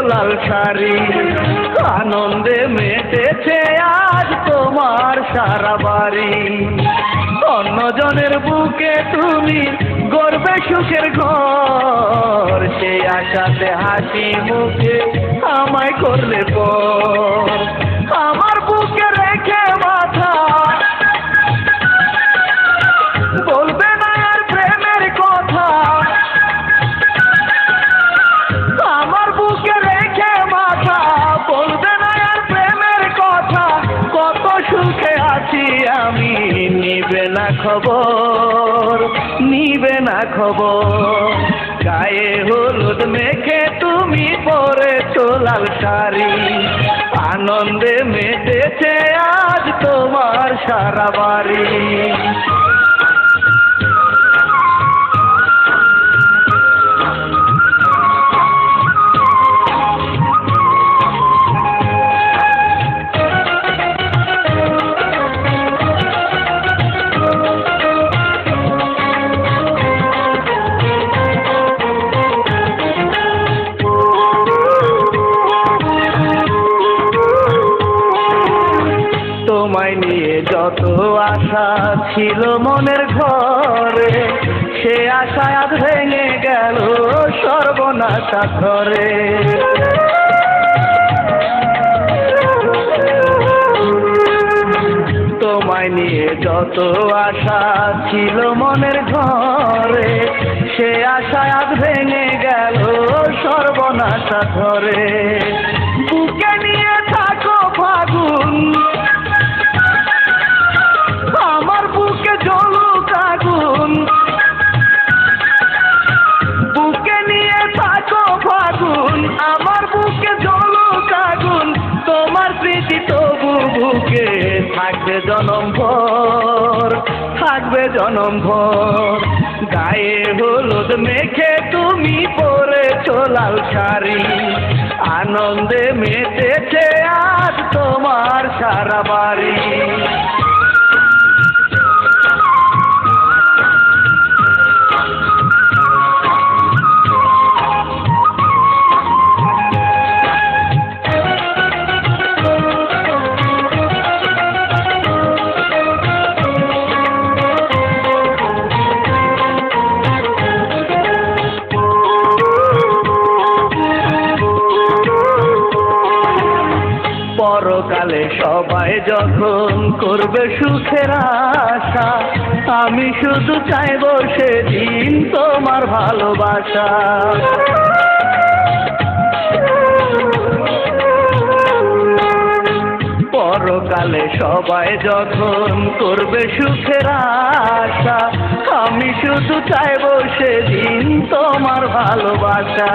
লাল শাড়ি, আনন্দে মেতেছে আজ তোমার সারা বাড়ি। অন্যজনের বুকে তুমি গড়বে সুখের ঘর, সেই আশাতে হাসি মুখে আমায় করলে পর। আমার বুকে রেখে মাথা বলবে না আর প্রেমের কথা, আমার বুকে রেখে মাথা বলবে না আর প্রেমের কথা। কত সুখে আছি আমি, নিবে না খবর, নিবে না খবর। গায়ে হলুদ মেখে তুমি পরেছো লাল শাড়ি, আনন্দে মেতেছে আজ তোমার সারা বাড়ি। তোমায় নিয়ে যত আশা ছিল মনের ঘরে, সে আশা আজ ভেঙে গেল সর্বনাশা ধরে। তোমায় নিয়ে যত আশা ছিল মনের ঘরে, সে আশা আজ ভেঙে গেল সর্বনাশা ধরে। বুকে নিয়ে থাকো ফাগুন, আমার বুকে জ্বলুক আগুন। বুকে নিয়ে থাকো ফাগুন, আমার বুকে জ্বলুক আগুন। তোমার স্মৃতি তবু বুকে থাকবে জনম ভর, থাকবে জনম ভর। গায়ে হলুদ মেখে তুমি পরেছো লাল শাড়ি, আনন্দে মেতেছে আজ তোমার সারা বাড়ি। পরকালে সবাই যখন করবে সুখের আশা, আমি শুধু চাইবো সেদিন তোমার ভালোবাসা। পরকালে সবাই যখন করবে সুখের আশা, আমি শুধু চাইবো সেদিন তোমার ভালোবাসা।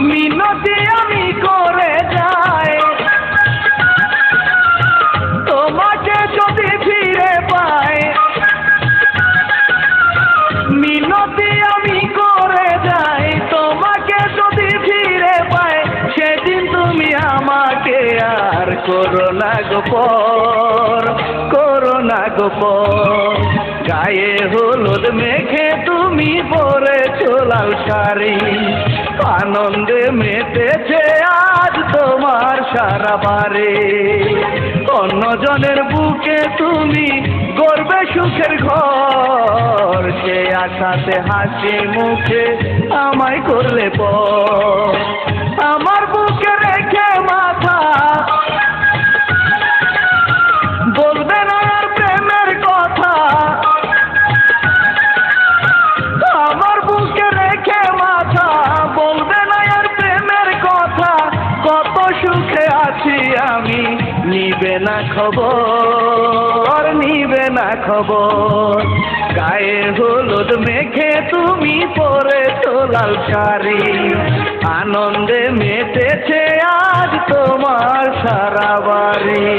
মিনতি আমি করে যাই, তোমাকে যদি ফিরে পাই। মিনতি আমি করে যাই, তোমাকে যদি ফিরে পাই। সেদিন তুমি আমাকে আর করো না গো পর, করো না গো পর। গায়ে হলুদ মেখে তুমি পরেছো লাল শাড়ি, আনন্দে মেতেছে আজ তোমার সারা বাড়ি। অন্যজনের বুকে তুমি গড়বে সুখের ঘর, সে আশাতে হাসি মুখে আমায় করলে পর। আমার বুকে রেখে মাথা বলবে না আর প্রেমের কথা, আমার বুকে রেখে মাথা বলবে না আর প্রেমের কথা। কত সুখে আছি আমি, নিবে না খবর, নিবে না খবর। গায়ে হলুদ মেখে তুমি পরেছো লাল শাড়ি, আনন্দে মেতেছে আজ তোমার সারা বাড়ি।